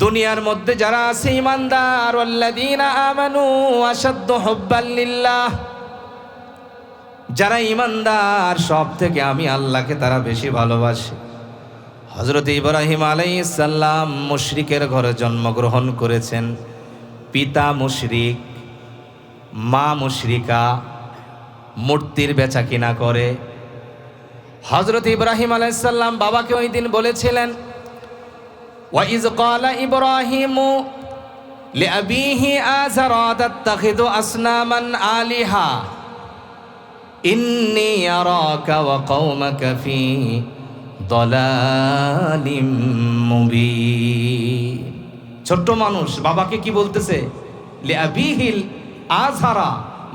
দুনিয়ার মধ্যে যারা আছে ঈমানদার, ওয়াল্লাযীনা আমানু আশাদ্দু হুব্বাল লিল্লাহ, যারা ঈমানদার সব থেকে আমি আল্লাহকে তারা বেশি ভালোবাসে। হযরত ইব্রাহিম আলাইহিস সালাম মুশরিকের ঘরে জন্মগ্রহণ করেছেন। পিতা মুশরিক, মা মুশরিকা, মূর্তির বেচা কিনা করে। হযরত ইব্রাহিম আলাইহিস সালাম বাবাকে ওই দিন বলেছিলেন, وَإِذْ قَالَ إِبْرَاهِيمُ لِأَبِيهِ آزَرَ أَتَتَّخِذُ أَصْنَامًا آلِهَةً إِنِّي أَرَاكَ وَقَوْمَكَ فِي ضَلَالٍ مُبِينٍ। ছোট্ট মানুষ বাবাকে কি বলতেছে? লিআবিহিল আযরা,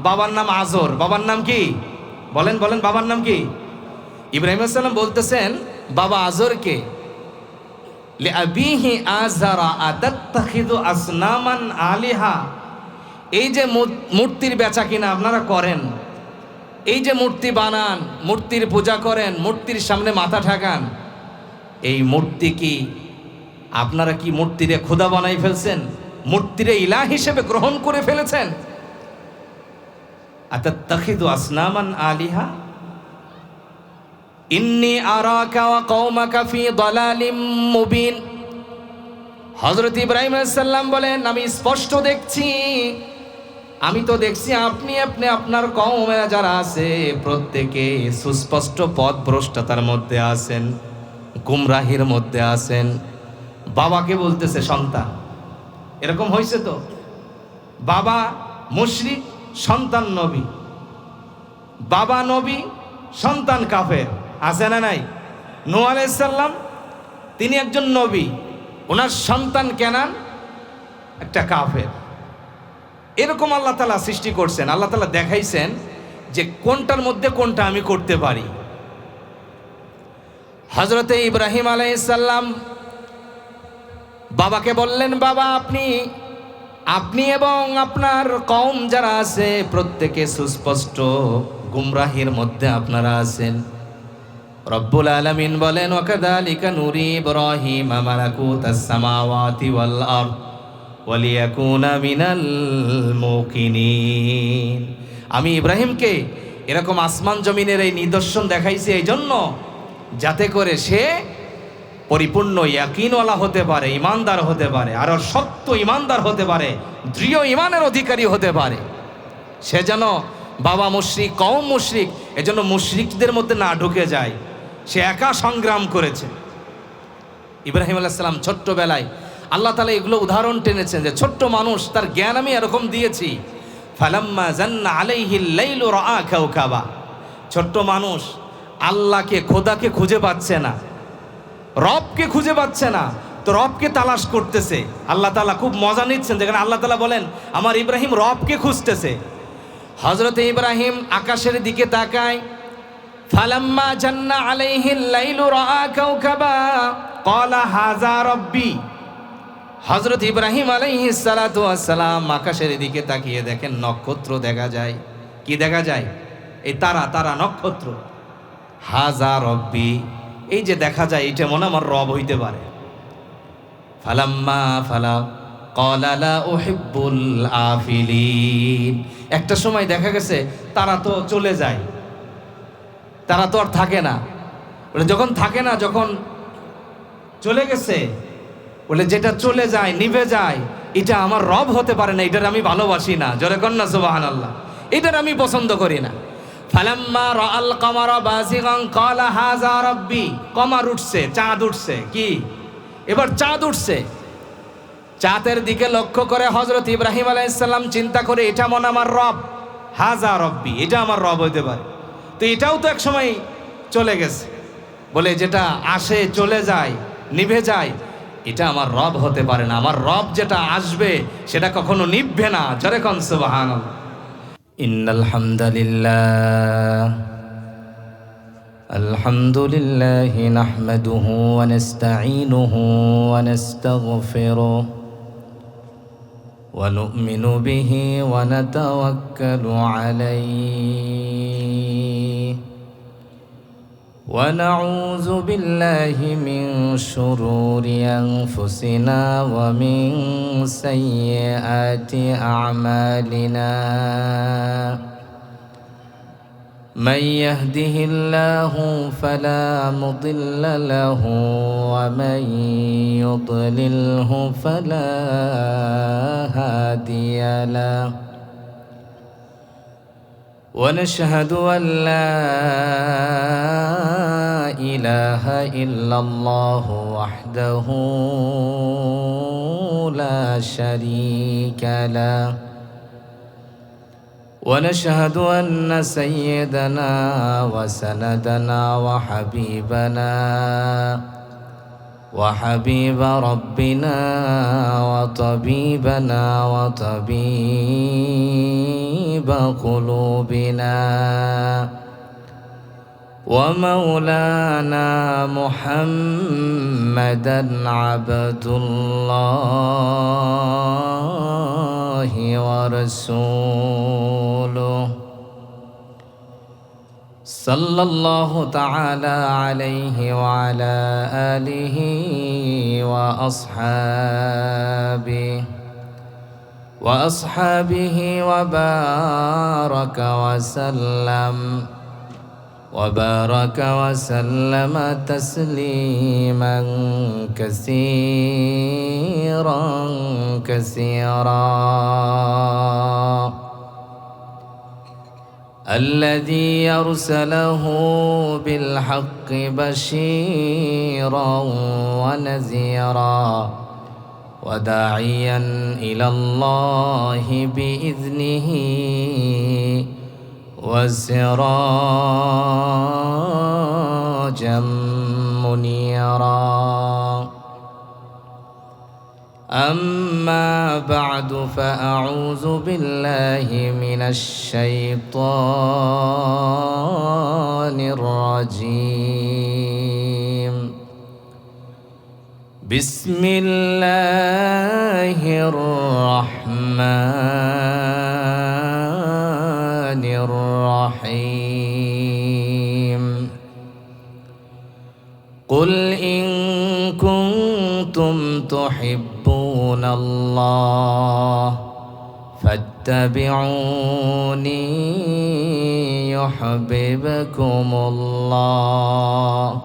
বাবার নাম আযর। বাবার নাম কি? বলেন বলেন, বাবার নাম কি? ইব্রাহিম আলাইহিস সালাম বলতেছেন বাবা আযরকে, লিআবিহি আযরা আতাত্তাখিযু আসনামান আলিহা, এই যে মূর্তির বেচা কিনা আপনারা করেন, এই যে মূর্তি বানান, মূর্তির পূজা করেন, মূর্তির সামনে মাথা ঠেকান, এই মূর্তি কি আপনারা কি মূর্তিরে খোদা বানাই ফেলছেন? মূর্তিরে ইলাহ হিসেবে গ্রহণ করে ফেলেছেন? আতাত্তাখিযু আসনামান আলিহা ইন্নী আরাকা ওয়া কওমাকা ফি দালালিম মুবিন। হযরত ইব্রাহিম আলাইহিস সালাম বলেন, আমি স্পষ্ট দেখছি, আমি তো দেখছি আপনি আপনার কওমেরা যারা আছে প্রত্যেকে সুস্পষ্ট পথভ্রষ্টতার মধ্যে আছেন, গুমরাহির মধ্যে আছেন। বাবাকে বলতেছে সন্তান। এরকম হয়েছে তো, বাবা মুশরিক, সন্তান নবী, বাবা নবী, সন্তান কাফের, আছে না নাই? নূহ আলাইহিস সালাম তিনি একজন নবী, ওনার সন্তান কেনান একটা কাফের। এরকম আল্লাহ তাআলা সৃষ্টি করছেন। আল্লাহ তাআলা দেখাইছেন যে কোনটার মধ্যে কোনটা আমি করতে পারি। হযরতে ইব্রাহিম আলাইহিস সালাম বাবাকে বললেন, বাবা আপনি এবং আপনার কওম যারা আছে প্রত্যেকে সুস্পষ্ট গুমরাহির মধ্যে আপনারা আছেন। রব্বুল আলামিন বলেন, ওয়াকাযালিকা নুরি ইব্রাহিমা মালাকুতাস সামাওয়াতি ওয়াল আরদ ওয়ালিয়াকুনা মিনাল মুকিনিন। আমি ইব্রাহিমকে এরকম আসমান জমিনের এই নিদর্শন দেখাইছি এই জন্য যাতে করে সে পরিপূর্ণ ইয়াকিনওয়ালা হতে পারে, ইমানদার হতে পারে, আর সত্য ইমানদার হতে পারে, দৃঢ় ইমানের অধিকারী হতে পারে। সে যেন বাবা মুশরিক, কওম মুশরিক, এজন্য মুশরিকদের মধ্যে না ঢুকে যায়। সে একা সংগ্রাম করেছে। ইব্রাহিম আলাইহিস সালাম ছোট্টবেলায় আল্লাহ তাআলা এগুলো উদাহরণ টেনেছেন যে ছোট্ট মানুষ, তার জ্ঞান আমি এরকম দিয়েছি। ফালাম্মা জান্না আলাইহিল লাইলু রাআ কাওকাবা, ছোট্ট মানুষ আল্লাহকে, খোদাকে খুঁজে পাচ্ছে না, রবকে খুঁজে পাচ্ছে না, তো রবকে তালাশ করতেছে। আল্লাহ তাআলা খুব মজা নিচ্ছেন, যেখানে আল্লাহ তাআলা বলেন আমার ইব্রাহিম রবকে খুঁজতেছে। হযরতে ইব্রাহিম আকাশের দিকে তাকায়, ফালাম্মা জান্না আলাইহিল লাইলু রাআ কাওকাবা ক্বালা হাযা রাব্বি। হযরত ইব্রাহিম আলাইহিস সালাতু ওয়াস সালাম আকাশের দিকে তাকিয়ে দেখেন নক্ষত্র দেখা যায়। কি দেখা যায়? এই তারা নক্ষত্র। হাযা রাব্বি, এই যে দেখা যায় এটা মনে আমার রব হইতে পারে। ফালাম্মা ফালা ক্বালা লা উহিব্বুল আফিলিন। একটা সময় দেখা গেছে তারা তো চলে যায়, তারা তো আর থাকে না। বলে যখন থাকে না, যখন চলে গেছে, বলে যেটা চলে যায়, নিভে যায়, এটা আমার রব হতে পারে না, এটার আমি ভালোবাসি না। জোরে কন্যা সুবহানাল্লাহ, এটার আমি পছন্দ করি না। ফালাম্মা রাআল কামারা বাযিগান ক্বালা হাযা রাব্বি। কমার উঠছে, চাঁদ উঠছে। কি? এবার চাঁদ উঠছে। চাঁদের দিকে লক্ষ্য করে হযরত ইব্রাহিম আলাইহিস সালাম চিন্তা করে এটা মনে আমার রব, হাযা রাব্বি, এটা আমার রব হইতে পারে। তো এটাও তো এক সময় চলে গেছে। বলে যেটা আসে, চলে যায়, নিভে যায়, এটা আমার রব হতে পারে না। আমার রব যেটা আসবে সেটা কখনো নিভবে না। জোরে কোন সুবহানাল্লাহ। ইন্নাল হামদালিল্লাহ আলহামদুলিল্লাহি নাহমাদুহু ওয়া নাস্তাঈনুহু ওয়া নাস্তাগফিরুহু ওয়া নু'মিনু বিহি ওয়া নাতাওয়াক্কালু আলাইহি ونعوذ بالله من شرور أنفسنا ومن سيئات أعمالنا من يهده الله فلا مضل له ومن يضلله فلا هادي له ونشهد أن لا إله إلا الله وحده لا شريك له ونشهد أن سيدنا وسندنا وحبيب ربنا وطبيبنا وطبيب قلوبنا ومولانا محمدا عبد الله ورسوله صلى الله تعالى عليه وعلى آله وأصحابه وبارك وسلم تسليما كثيرا الذي أرسله بالحق بشيرا ونذيرا وداعيا إلى الله بإذنه وسراجا منيرا أما بعد فأعوذ بالله من الشيطان الرجيم بسم الله الرحمن الرحيم قل إن كنتم تحبون الله فاتبعوني يحببكم الله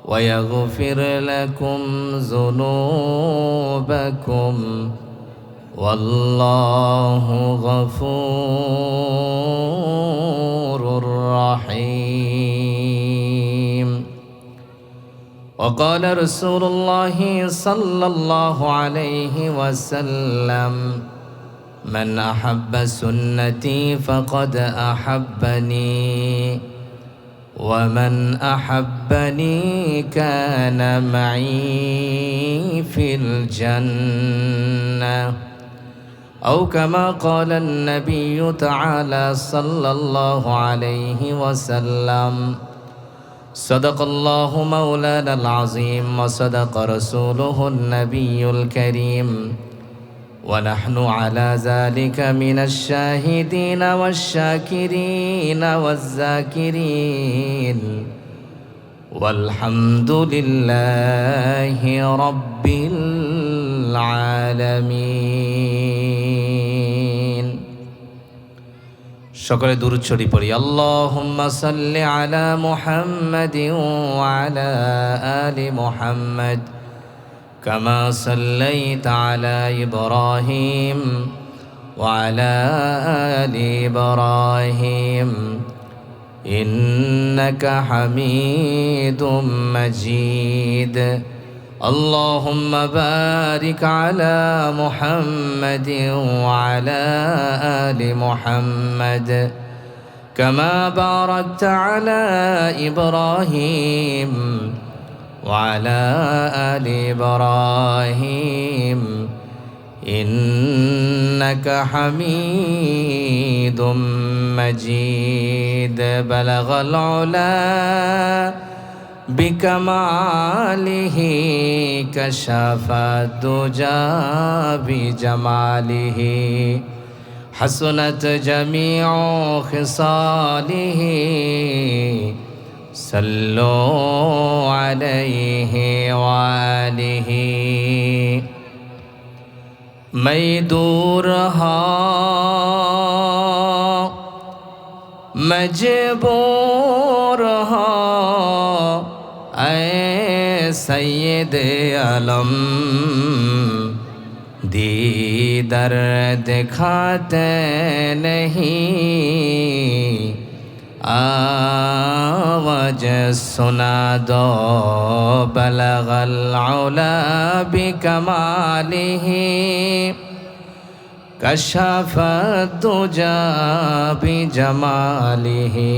ويغفر لكم ذنوبكم والله غفور رحيم وقال رسول الله صلى الله عليه وسلم من أحب سنتي فقد أحبني ومن أحبني كان معي في الجنة أو كما قال النبي تعالى صلى الله عليه وسلم صدق الله مولانا العظيم وصدق رسوله النبي الكريم ونحن على ذلك من الشاهدين والشاكرين والذاكرين والحمد لله رب العالمين সকলে দুরূদ শরীফ পড়ি আল্লাহুম্মা সাল্লি আলা মুহাম্মাদিন ওয়া আলা আলি মুহাম্মাদ كما صليت على إبراهيم وعلى آل إبراهيم إنك حميد مجيد اللهم بارك على محمد وعلى آل محمد كما باركت على إبراهيم وعلى آل إبراهيم إنك حميد مجيد بلغ العلا بكماله كشف الدجى بجماله حسنت جميع خصاله صلوا عليه وآله मैं दूर हाँ मजबूर हाँ ऐ सैयद आलम दीदर दिखाते नहीं आवाज सुना दो बलगल औला बिकमालिही कशफ दुजा बिजमालिही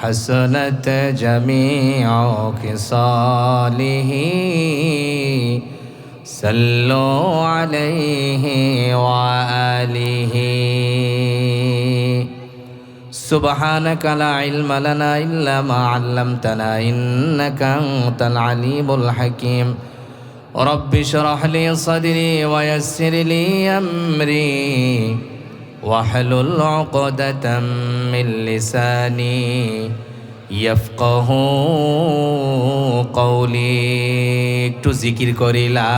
हसनत जमीअ खिसालिही सल्लो अलैहि व आलिही सुबहानक ला इल्म लना इल्ला मा अल्लमतना इन्नका अंतल अलीमुल हकीम रब्बि इश्रह ली सदरी व यस्सिर ली अमरी वाहलुल उक़दतम मिन लिसानी यफ्क़हू कौली একটু জিকির করি লা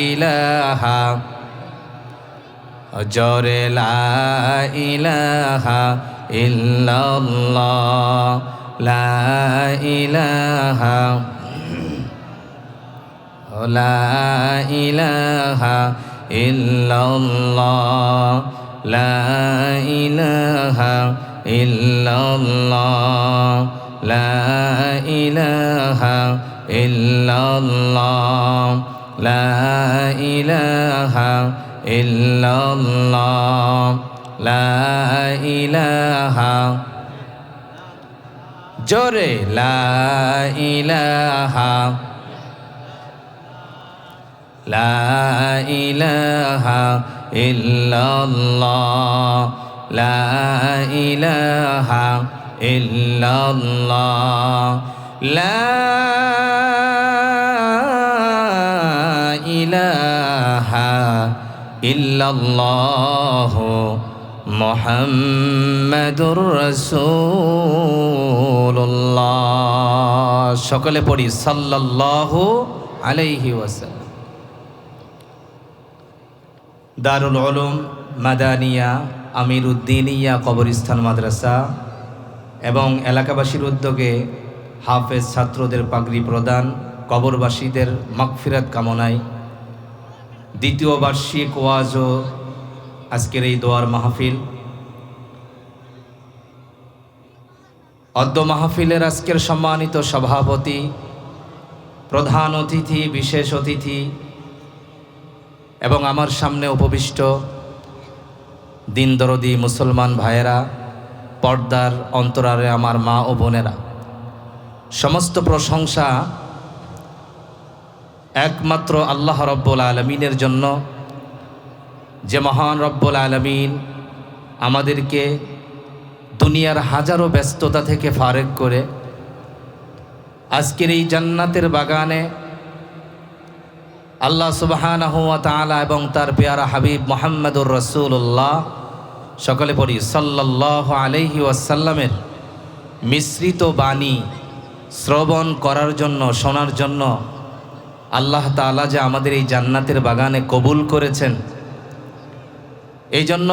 ইলাহা জোরে লা ইলাহা ইল্লাল্লাহ লা ইলাহা লা ইলাহা ইল্লাল্লাহ লা ইলাহা ইল্লাল্লাহ লা ইলাহা ইল্লাল্লাহ লা ইলাহা ইল্লাল্লাহ লা ইলাহা জোরে লা ইলাহা লা ইলাহা ইল্লাল্লাহ লা ইলাহা ইল্লাল্লাহ লা ইলাহা ইল্লাল্লাহ মুহাম্মাদুর রাসূলুল্লাহ সকলে পড়ি সাল্লাল্লাহু আলাইহি ওয়াসাল্লাম। দারুল উলুম মাদানিয়া আমিরউদ্দিনিয়া কবরস্থান মাদ্রাসা এবং এলাকাবাসীর উদ্যোগে হাফেজ ছাত্রদের পাগড়ি প্রদান, কবরবাসীদের মাগফিরাত কামনায় দ্বিতীয় বার্ষিক ওয়াজ ও আজকের এই দোয়ার মাহফিল। অদ্য মাহফিলের আজকের সম্মানিত সভাপতি, প্রধান অতিথি, বিশেষ অতিথি এবং আমার সামনে উপবিষ্ট দিন দরদি মুসলমান ভাইয়েরা, পর্দার অন্তরালে আমার মা ও বোনেরা, সমস্ত প্রশংসা একমাত্র আল্লাহ রব্বুল আলমিনের জন্য, যে মহান রব্বুল আলমিন আমাদেরকে দুনিয়ার হাজারো ব্যস্ততা থেকে ফারেক করে আজকের এই জান্নাতের বাগানে আল্লাহ সুবহানাহু ওয়া তাআলা এবং তার পেয়ারা হাবিব মুহাম্মদুর রাসূলুল্লাহ সকলে পড়ি সাল্লাল্লাহু আলাইহি ওয়াসাল্লামের মিশ্রিত বাণী শ্রবণ করার জন্য, শোনার জন্য আল্লাহ তাআলা যে আমাদের এই জান্নাতের বাগানে কবুল করেছেন, এই জন্য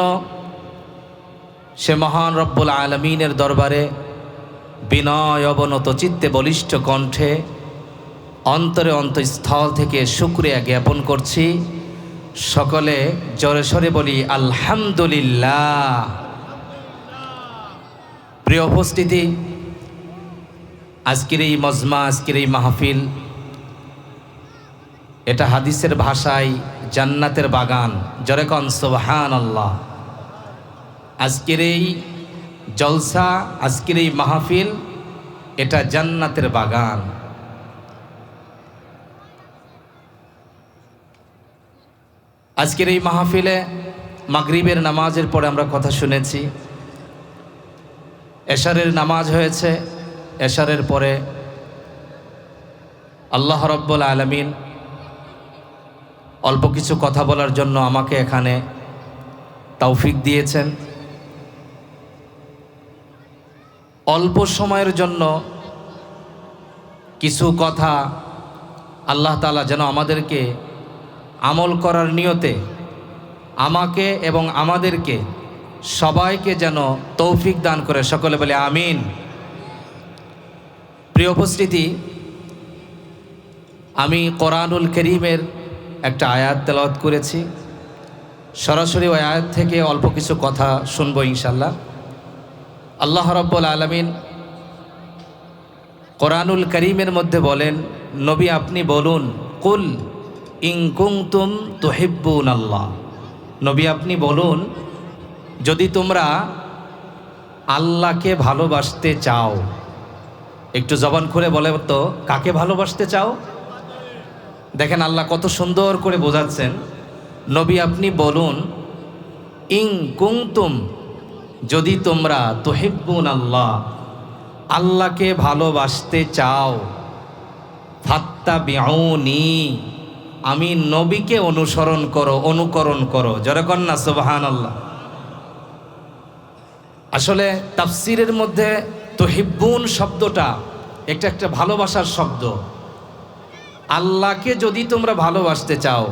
সে মহান রব্বুল আলমিনের দরবারে বিনয় অবনত চিত্তে বলিষ্ঠ কণ্ঠে অন্তরে অন্তঃস্থল থেকে শুকরিয়া জ্ঞাপন করছি। সকলে জোরে সরে বলি আলহামদুলিল্লাহ। প্রিয় উপস্থিতি, আজকের এই মজমা, আজকের এই মাহফিল, এটা হাদিসের ভাষায় জান্নাতের বাগান। জোরে কোন সুবহানাল্লাহ। আজকের এই জলসা, আজকের এই মাহফিল, এটা জান্নাতের বাগান। আজকের এই মাহফিলে মাগরিবের নামাজের পরে আমরা কথা শুনেছি, এশারের নামাজ হয়েছে, এশারের পরে আল্লাহ রাব্বুল আলামিন অল্প কিছু কথা বলার জন্য আমাকে এখানে তৌফিক দিয়েছেন। অল্প সময়ের জন্য কিছু কথা আল্লাহ তাআলা যেন আমাদেরকে আমল করার নিয়তে আমাকে এবং আমাদেরকে সবাইকে যেন তৌফিক দান করে, সকলে বলে আমিন। প্রিয় উপস্থিতি, আমি কোরআনুল কারীমের একটা আয়াত তেলাওয়াত করেছি। সরাসরি ওই আয়াত থেকে অল্প কিছু কথা শুনবো ইনশাল্লাহ। আল্লাহ রাব্বুল আলামিন কোরআনুল কারীমের মধ্যে বলেন, নবী আপনি বলুন, কুল ইন কুনতুম তুহিব্বুনাল্লাহ, নবী আপনি বলুন যদি তোমরা আল্লাহকে ভালোবাসতে চাও। একটু জবান খুলে বলে তো, কাকে ভালোবাসতে চাও? দেখেন আল্লাহ কত সুন্দর করে বোঝাচ্ছেন। নবী আপনি বলুন, ইন কুনতুম, যদি তোমরা তুহিব্বুনাল্লাহ, আল্লাহকে ভালোবাসতে চাও, ফাত্তাবিউনি, আমি নবীকে অনুসরণ করো, অনুকরণ করো। জোরে কর না সুবহানাল্লাহ। আসলে তাফসীরের মধ্যে তুহিব্বুন শব্দটা একটা ভালোবাসার শব্দ। আল্লাহকে যদি তোমরা ভালোবাসতে চাও,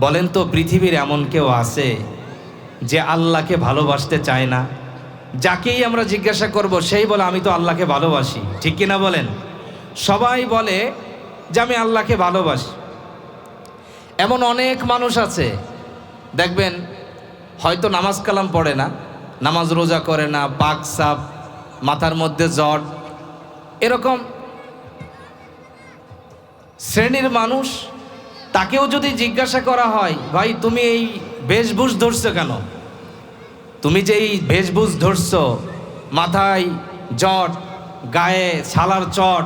বলেন তো পৃথিবীর এমন কেউ আছে যে আল্লাহকে ভালোবাসতে চায় না? যাকেই আমরা জিজ্ঞাসা করব সেই বলে আমি তো আল্লাহকে ভালোবাসি, ঠিক কিনা বলেন? সবাই বলে যে আমি আল্লাহকে ভালোবাসি। এমন অনেক মানুষ আছে দেখবেন হয়তো নামাজ কালাম পড়ে না, নামাজ রোজা করে না, পাক সাপ, মাথার মধ্যে জট, এরকম শ্রেণীর মানুষ। তাকেও যদি জিজ্ঞাসা করা হয়, ভাই তুমি এই বেশভূষ ধরছো কেন? তুমি যে এই বেশভূষ ধরছো, মাথায় জট, গায়ে ছালার চট,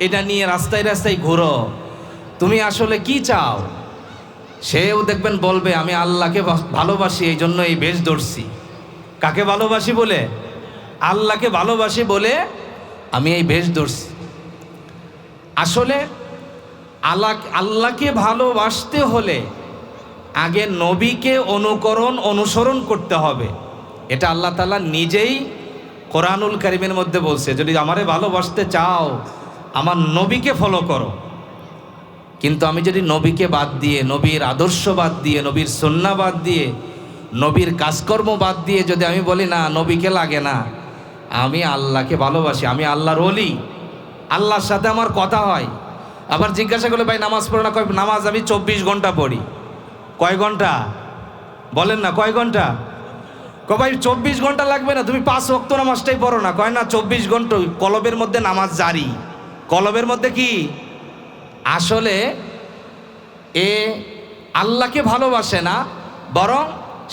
এটা নিয়ে রাস্তায় রাস্তায় ঘুরো, তুমি আসলে কি চাও? সেও দেখবেন বলবে আমি আল্লাহকে ভালোবাসি, এই জন্য এই বেশ ধরছি। কাকে ভালোবাসি বলে? আল্লাহকে ভালোবাসি বলে আমি এই বেশ ধরছি। আসলে আল্লাহকে ভালোবাসতে হলে আগে নবীকে অনুসরণ করতে হবে। এটা আল্লাহ তাআলা নিজেই কোরআনুল কারীমের মধ্যে বলছে, যদি আমারে ভালোবাসতে চাও আমার নবীকে ফলো করো। কিন্তু আমি যদি নবীকে বাদ দিয়ে, নবীর আদর্শ বাদ দিয়ে, নবীর সুন্নাহ বাদ দিয়ে, নবীর কাজকর্ম বাদ দিয়ে যদি আমি বলি না নবীকে লাগে না, আমি আল্লাহকে ভালোবাসি, আমি আল্লাহর ওলি, আল্লাহর সাথে আমার কথা হয়, আবার জিজ্ঞাসা করলে ভাই নামাজ পড়ো না? কয় নামাজ আমি 24 ঘন্টা পড়ি। কয় ঘন্টা বলেন না? কয় ঘন্টা? কয় ভাই 24 ঘন্টা লাগবে না, তুমি 5 ওয়াক্ত নামাজটাই পড়ো না। কয় না 24 ঘন্টা কলবের মধ্যে নামাজ জারি। কলবের মধ্যে কি? আসলে এ আল্লাহকে ভালোবাসে না, বরং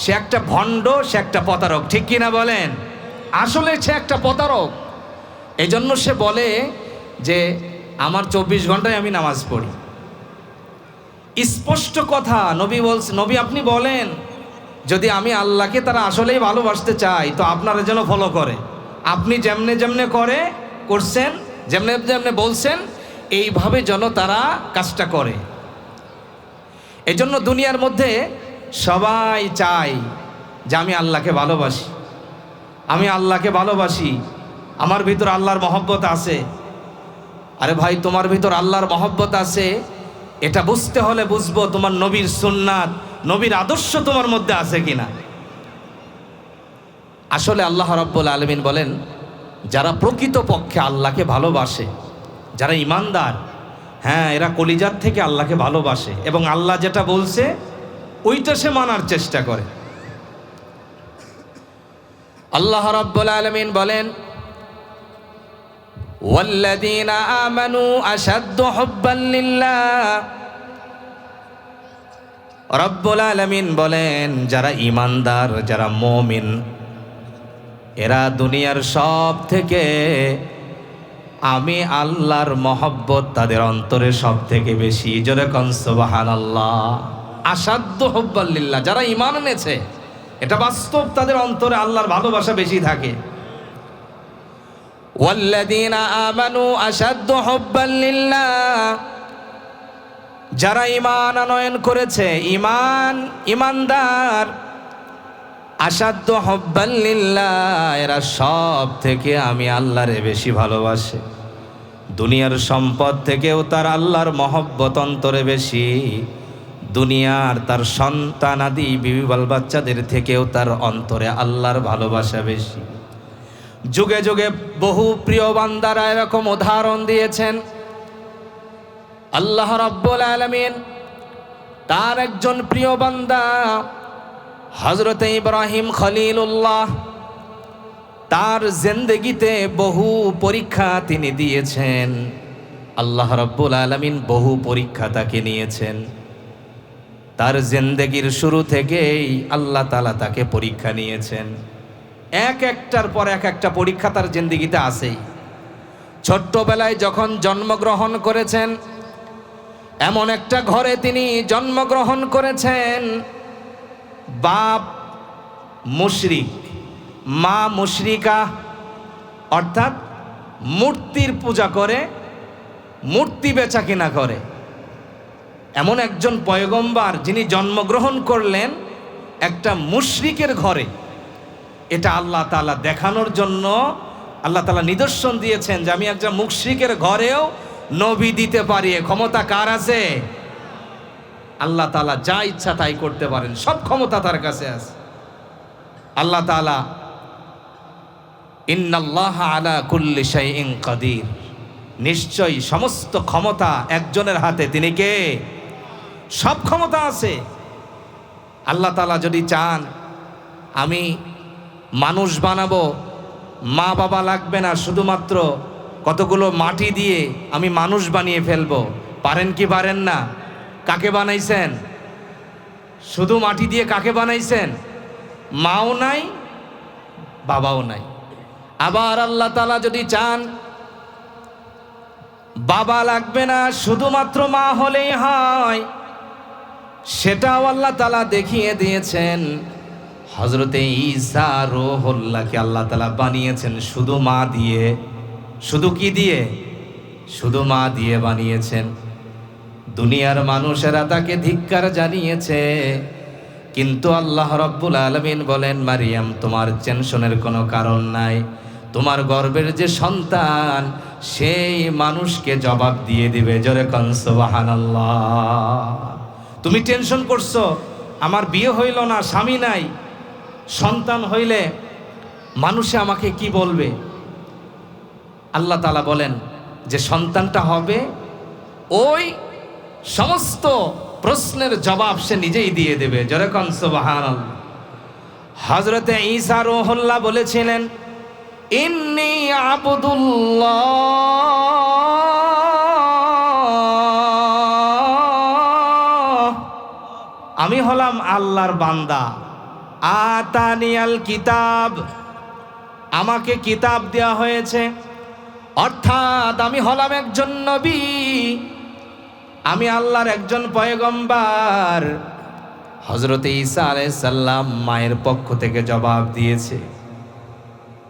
সে একটা ভণ্ড, সে একটা প্রতারক, ঠিক কিনা বলেন? আসলে সে একটা প্রতারক। এই জন্য সে বলে যে আমার 24 ঘন্টায় আমি নামাজ পড়ি। স্পষ্ট কথা নবী বলছে। নবী আপনি বলেন যদি আমি আল্লাহকে তারা আসলেই ভালোবাসতে চাই তো আপনারা যেন ফলো করে। আপনি যেমনে যেমনে করছেন, যেমনে যেমনে বলছেন, এইভাবে যেন তারা কাজটা করে। এজন্য দুনিয়ার মধ্যে সবাই চায় যে আমি আল্লাহকে ভালোবাসি, আমি আল্লাহকে ভালোবাসি, আমার ভিতর আল্লাহর মহব্বত আছে। আরে ভাই তোমার ভিতর আল্লাহর মহব্বত আছে এটা বুঝতে হলে বুঝবো তোমার নবীর সুন্নাত, নবীর আদর্শ তোমার মধ্যে আছে কিনা। আসলে আল্লাহ রাব্বুল আলামিন বলেন যারা প্রকৃতপক্ষে আল্লাহকে ভালোবাসে, যারা ঈমানদার, হ্যাঁ এরা কলিজার থেকে আল্লাহকে ভালোবাসে এবং আল্লাহ যেটা বলছে ওইটা সে মানার চেষ্টা করে। আল্লাহ রাব্বুল আলামিন বলেন ওয়াল্লাযীনা আমানু আশাদ্দু হুব্বান লিল্লাহ। রাব্বুল আলামিন বলেন যারা ঈমানদার, যারা মুমিন, এরা দুনিয়ার সব থেকে আমি আল্লাহর মহব্বত তাদের অন্তরে সব থেকে বেশি। জোরে কোন সুবহানাল্লাহ। আশাদ্দু হুব্বান লিল্লাহ, যারা ঈমান এনেছে এটা বাস্তব, তাদের অন্তরে আল্লাহর ভালোবাসা বেশি থাকে। ওয়াল্লাযীনা আমানু আশাদ্দু হুব্বান লিল্লাহ, যারা ঈমান আনয়ন করেছে, ঈমানদার, আসাদ্দু হুব্বান লিল্লাহ, এরা সব থেকে আমি আল্লাহরে বেশি ভালোবাসে। দুনিয়ার সম্পদ থেকেও তার আল্লাহর মহব্বত অন্তরে বেশি। দুনিয়ার তার সন্তানাদি বিবি বাল বাচ্চাদের থেকেও তার অন্তরে আল্লাহর ভালোবাসা বেশি। যুগে যুগে বহু প্রিয় বান্দারা এরকম উদাহরণ দিয়েছেন। আল্লাহ রাব্বুল আলামিন তার একজন প্রিয় বান্দা হযরত ইব্রাহিম খলিলুল্লাহ, তার জিন্দেগিতে বহু পরীক্ষা তিনি দিয়েছেন। আল্লাহ রাব্বুল আলামিন বহু পরীক্ষা তাকে নিয়েছেন। তার জিন্দেগির শুরু থেকেই আল্লাহ তাআলা তাকে পরীক্ষা নিয়েছেন। এক একটার পর এক একটা পরীক্ষা তার জিন্দেগিতে আছেই। ছোট্টবেলায় যখন জন্মগ্রহণ করেছেন, এমন একটা ঘরে তিনি জন্মগ্রহণ করেছেন, বাপ মুশরিক, মা মুশরিকা, অর্থাৎ মূর্তির পূজা করে, মূর্তি বেচা কিনা করে। এমন একজন পয়গম্বর যিনি জন্মগ্রহণ করলেন একটা মুশরিকের ঘরে। এটা আল্লাহ তাআলা দেখানোর জন্য আল্লাহ তাআলা নিদর্শন দিয়েছেন যে আমি একজন মুশরিকের ঘরেও নবী দিতে পারি। এ ক্ষমতা কার আছে? আল্লাহ তাআলা যা ইচ্ছা তাই করতে পারেন, সব ক্ষমতা তার কাছে আছে। আল্লাহ তাআলা ইন্নাল্লাহা আলা কুল্লি শাইইন কাদির, নিশ্চয়ই সমস্ত ক্ষমতা একজনের হাতে। তিনি কে? সব ক্ষমতা আছে। আল্লাহ তাআলা যদি চান আমি মানুষ বানাবো, মা বাবা লাগবে না, শুধুমাত্র কতগুলো মাটি দিয়ে আমি মানুষ বানিয়ে ফেলবো, পারেন কি পারেন না? কাকে বানাইছেন? শুধু মাটি দিয়ে কাকে বানাইছেন? মাও নাই, বাবাও নাই। আবার আল্লাহ তাআলা যদি চান বাবা লাগবে না, শুধুমাত্র মা হলেই হয়, সেটাও আল্লাহ তাআলা দেখিয়ে দিয়েছেন। হযরতে ঈসা রূহুল্লাহকে আল্লাহ তাআলা বানিয়েছেন শুধু মা দিয়ে। শুধু কি দিয়ে? শুধু মা দিয়ে বানিয়েছেন। দুনিয়ার মানুষেরা তাকে ধিক্কার জানিয়েছে, কিন্তু আল্লাহ রাব্বুল আলামিন বলেন, মারিয়াম তোমার টেনশনের কোনো কারণ নাই। তোমার গর্ভের যে সন্তান সেই মানুষকে জবাব দিয়ে দিবে। জোরে কোন সুবহানাল্লাহ। তুমি টেনশন করছো আমার বিয়ে হইল না, স্বামী নাই, সন্তান হইলে মানুষে আমাকে কি বলবে? আল্লাহ তাআলা বলেন যে সন্তানটা হবে, ওই সমস্ত প্রশ্নের জবাব সে নিজেই দিয়ে দেবে। জোরে কোন সুবহানাল্লাহ। হযরতে ঈসা রূহুল্লাহ বলেছিলেন, ইন্নী আবদুল্লাহ, আমি হলাম আল্লাহর বান্দা। আতানিয়াল কিতাব, আমাকে কিতাব দেওয়া হয়েছে, অর্থাৎ আমি হলাম একজন নবী, আমি আল্লাহর একজন পয়গম্বর। হযরতে ঈসা আলাইহিস সালাম মায়ের পক্ষ থেকে জবাব দিয়েছে।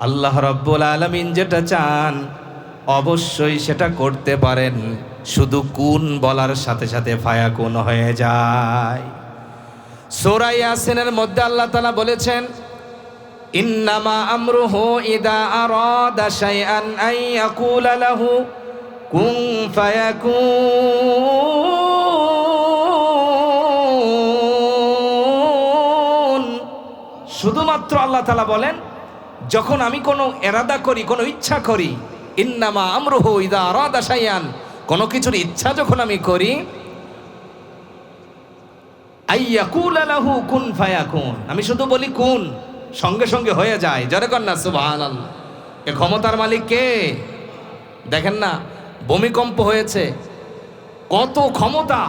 আল্লাহ রাব্বুল আলামিন যেটা চান অবশ্যই সেটা করতে পারেন, শুধু কুন বলার সাথে সাথে ফায়াকুন হয়ে যায়। সূরা ইয়াসিনের মধ্যে আল্লাহ তাআলা বলেছেন, ইন্নামা আমরুহু ইদা আরাদা শাইআন আন ইয়াকুলা লাহু কুন ফায়াকুন। শুধুমাত্র আল্লাহ তাআলা বলেন, যখন আমি কোনো এরাদা করি, কোনো ইচ্ছা করি, ইন্নামা আমরুহু ইদা আরাদা শাইআন, কোনো কিছুর ইচ্ছা যখন আমি করি, আইয়াকুলা লাহু কুন ফায়াকুন, আমি শুধু বলি কুন, সঙ্গে সঙ্গে হয়ে যায়। জোরে কর না সুবহানাল্লাহ। এ ক্ষমতার মালিক কে? দেখেন না, ভূমিকম্প হয়েছে, কত ক্ষমতা,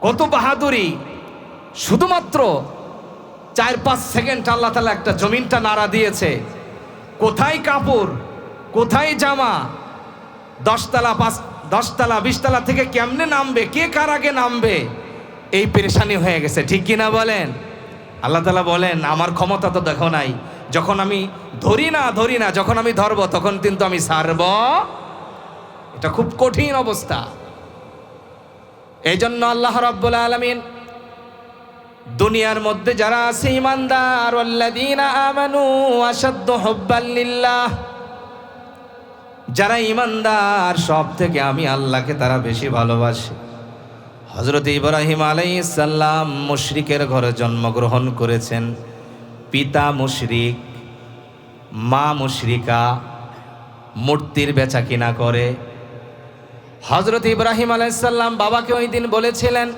কত বাহাদুরি, শুধুমাত্র 4-5 সেকেন্ড আল্লাহ তাআলা একটা জমিনটা নাড়া দিয়েছে। কোথায় কাপড়, কোথায় জামা, 10 তলা 20 তলা থেকে কেমনে নামবে, কে কার আগে নামবে, এই পেরেশানি হয়ে গেছে। ঠিক কিনা বলেন? আল্লাহ তাআলা বলেন, আমার ক্ষমতা তো দেখো নাই, যখন আমি ধরি না, যখন আমি ধরবো তখন কিন্তু আমি ছাড়ব। এটা খুব কঠিন অবস্থা। এই জন্য আল্লাহ রাব্বুল আলামিন দুনিয়ার মধ্যে যারা আছে ঈমানদার, ওয়াল্লাযীনা আমানু আশাদ্দু হুব্বাল লিল্লাহ, যারা ঈমানদার সব থেকে আমি আল্লাহকে তারা বেশি ভালোবাসে। হযরত ইব্রাহিম আলাইহিস সালাম মুশরিকের ঘরে জন্মগ্রহণ করেছেন। পিতা মুশরিক, মা মুশরিকা, মূর্তির বেচা কিনা করে। হযরত ইব্রাহিম আলাইহিস সালাম বাবাকে ওই দিন বলেছিলেন,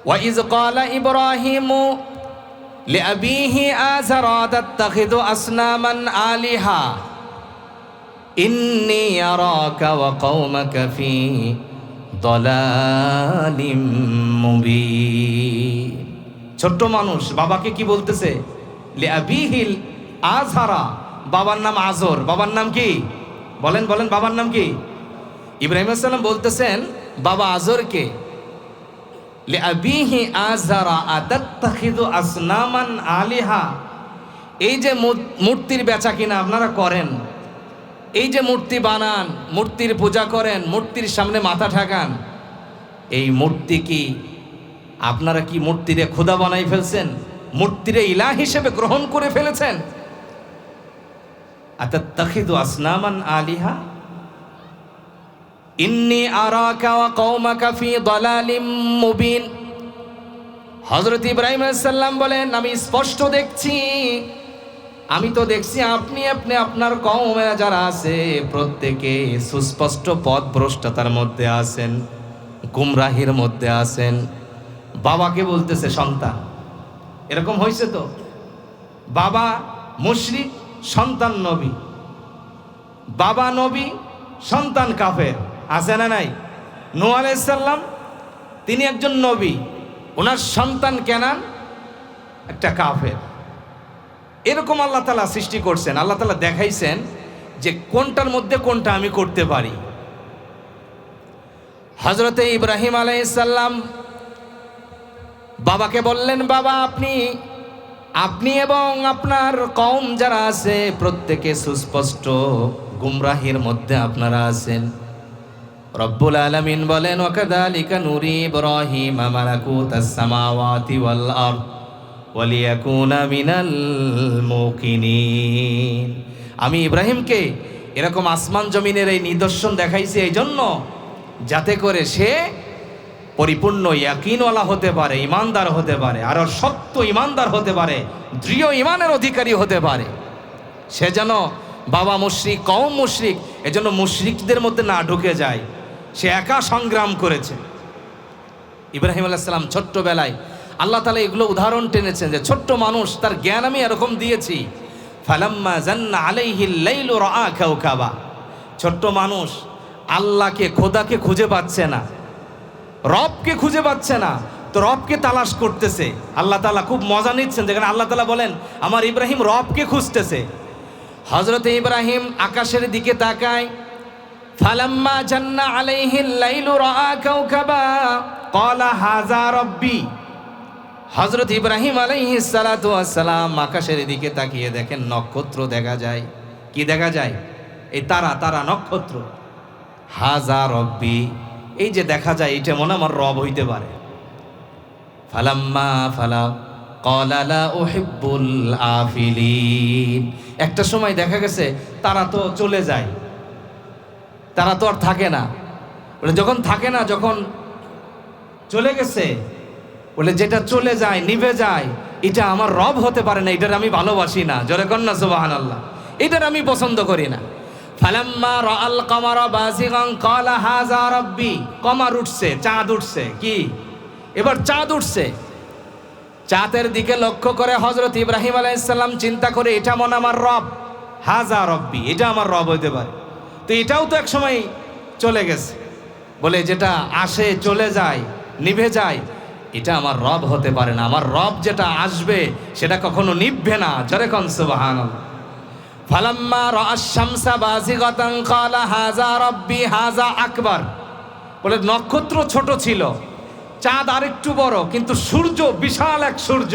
وَإِذْ قَالَ إِبْرَاهِيمُ لِأَبِيهِ آزَرَ أَتَتَّخِذُ أَصْنَامًا آلِهَةً إِنِّي أَرَاكَ وَقَوْمَكَ فِي ضَلَالٍ مُبِينٍ। ছোট্ট মানুষ বাবাকে কি বলতেছে? লিআবিহিল আযরা, বাবার নাম আযর। বাবার নাম কি? বলেন বলেন, বাবার নাম কি? ইব্রাহিম আলাইহিস সালাম বলতেছেন বাবা আযরকে, লিআবিহি আযরা আতাত্তাখিযু আসনামান আলিহা, এই যে মূর্তির বেচা কিনা আপনারা করেন, এই যে মূর্তি বানান, মূর্তির পূজা করেন, মূর্তির সামনে মাথা ঠেকান, এই মূর্তি কি আপনারা কি মূর্তিরে খোদা বানাই ফেলছেন? মূর্তিরে ইলাহ হিসেবে গ্রহণ করে ফেলেছেন? আতাত্তাখিযু আসনামান আলিহা ইন্নী আরাকা ওয়া কওমাকা ফি দালালিম মুবিন। হযরত ইব্রাহিম আলাইহিস সালাম বলেন, আমি স্পষ্ট দেখছি, আমি তো দেখছি আপনি আপনার কওমেরা যারা আছে প্রত্যেকে সুস্পষ্ট পথভ্রষ্টতার মধ্যে আছেন, গুমরাহির মধ্যে আছেন। বাবাকে বলতেছে সন্তান। এরকম হয়েছে তো, বাবা মুশরিক, সন্তান নবী, বাবা নবী, সন্তান কাফের, আছে না নাই? নূহ আলাইহিস সালাম তিনি একজন নবী, ওনার সন্তান কেনান একটা কাফের। এরকম আল্লাহ তাআলা সৃষ্টি করছেন। আল্লাহ তাআলা দেখাইছেন যে কোনটার মধ্যে কোনটা আমি করতে পারি। হযরতে ইব্রাহিম আলাইহিস সালাম বাবাকে বললেন, বাবা আপনি এবং আপনার কওম যারা আছে প্রত্যেকে সুস্পষ্ট গুমরাহির মধ্যে আপনারা আছেন। রব্বুল আলামিন বলেন, ওয়াকাযালিকা নুরি ইব্রাহিম মালাকুতাস সামাওয়াতি ওয়াল আরদ ওয়ালিয়াকুনা মিনাল মুকিনিন। আমি ইব্রাহিমকে এরকম আসমান জমিনের এই নিদর্শন দেখাইছি এই জন্য যাতে করে সে পরিপূর্ণ ইয়াকিনওয়ালা হতে পারে, ইমানদার হতে পারে, আর সত্য ইমানদার হতে পারে, দৃঢ় ইমানের অধিকারী হতে পারে। সে যেন বাবা মুশরিক, কওম মুশরিক, এজন্য মুশরিকদের মধ্যে না ঢুকে যায়। সে একা সংগ্রাম করেছে। ইব্রাহিম আলাইহিস সালাম ছোট্টবেলায় আল্লাহ তাআলা এগুলো উদাহরণ টেনেছেন যে ছোট্ট মানুষ, তার জ্ঞান আমি এরকম দিয়েছি। ফালাম্মা জান্না আলাইহিল লাইলু রাআ কাওকাবা, ছোট্ট মানুষ আল্লাহকে, খোদাকে খুঁজে পাচ্ছে না, রবকে খুঁজে পাচ্ছে না, তো রবকে তালাশ করতেছে। আল্লাহ তাআলা খুব মজা নিচ্ছেন, যেখানে আল্লাহ তাআলা বলেন আমার ইব্রাহিম রবকে খুঁজতেছে। হযরত ইব্রাহিম আকাশের দিকে তাকায়, ফালাম্মা জান্না আলাইহিল লাইলু রাআ কাওকাবা ক্বালা হাযা রাব্বি। হযরত ইব্রাহিম আলাইহিস সালাতু ওয়াস সালাম আকাশের দিকে তাকিয়ে দেখেন নক্ষত্র দেখা যায়। কি দেখা যায়? এই তারা নক্ষত্র। হাযা রাব্বি, এই যে দেখা যায় এটা মনে আমার রব হইতে পারে। ফালাম্মা ফালা ক্বালা লা উহিব্বুল আফিলিন। একটা সময় দেখা গেছে তারা তো চলে যায়, তারা তো আর থাকে না। বলে যখন থাকে না, যখন চলে গেছে, বলে যেটা চলে যায়, নিভে যায়, এটা আমার রব হতে পারে না, এটার আমি ভালোবাসি না। জোরে কন্যা সুবহানাল্লাহ, এটার আমি পছন্দ করি না। ফালাম্মা রাআল কামারা বাযিগান ক্বালা হাযা রাব্বি। কমার উঠছে, চাঁদ উঠছে। কি? এবার চাঁদ উঠছে। চাঁদের দিকে লক্ষ্য করে হযরত ইব্রাহিম আলাইহিস সালাম চিন্তা করে এটা মনে আমার রব, হাযা রাব্বি, এটা আমার রব হইতে পারে। তো এটাও তো এক সময় চলে গেছে। বলে যেটা আসে, চলে যায়, নিভে যায়, এটা আমার রব হতে পারে না। আমার রব যেটা আসবে সেটা কখনো নিভবে না। জোরে কোন সুবহানাল্লাহ। ফালাম্মা রাআশ শামসা বাযিগাতান ক্বালা হাযা রাব্বি হাযা আকবার। বলে নক্ষত্র ছোট ছিল, চাঁদ আরেকটু বড়, কিন্তু সূর্য বিশাল এক সূর্য।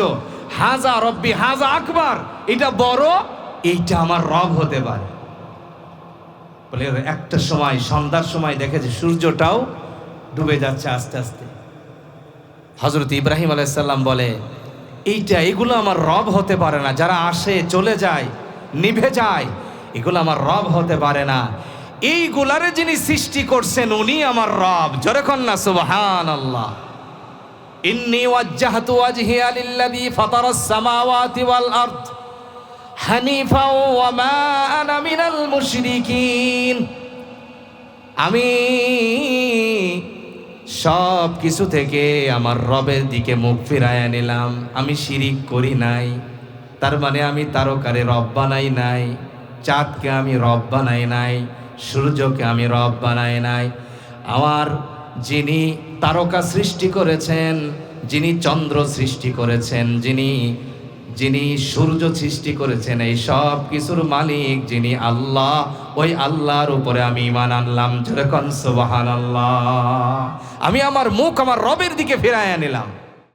হাযা রাব্বি হাযা আকবার, এটা বড়, এইটা আমার রব হতে পারে। বলে একটা সময় সন্ধ্যার সময় দেখে যে সূর্যটাও ডুবে যাচ্ছে আস্তে আস্তে। হযরত ইব্রাহিম আলাইহিস সালাম বলে এগুলো আমার রব হতে পারে না, যারা আসে চলে যায় নিভে যায় এগুলো আমার রব হতে পারে না, এইগুলারে যিনি সৃষ্টি করছেন উনি আমার রব। জোরে কন না সুবহানাল্লাহ। ইন্নী ওয়াজ্জাহতু ওয়াজহিয়া লিল্লাযী ফাতারাস সামাওয়াতি ওয়াল আরদ হানিফা ওয়া মা আনা মিনাল মুশরিকিন। আমি সব কিছু থেকে আমার রবের দিকে মুখ ফিরাইয়া নিলাম, আমি শিরিক করি নাই। তার মানে আমি তারকারে রব বানাই নাই, চাঁদকে আমি রব বানাই নাই, সূর্যকে আমি রব বানাই নাই। আমার যিনি তারকা সৃষ্টি করেছেন, যিনি চন্দ্র সৃষ্টি করেছেন, যিনি সূর্য সৃষ্টি করেছেন, এই সব কিছুর মালিক যিনি আল্লাহ, ওই আল্লাহর উপরে আমি ঈমান আনলাম। যেরকম সুবহানাল্লাহ, আমি আমার মুখ আমার রবের দিকে ফিরাইয়া নিলাম।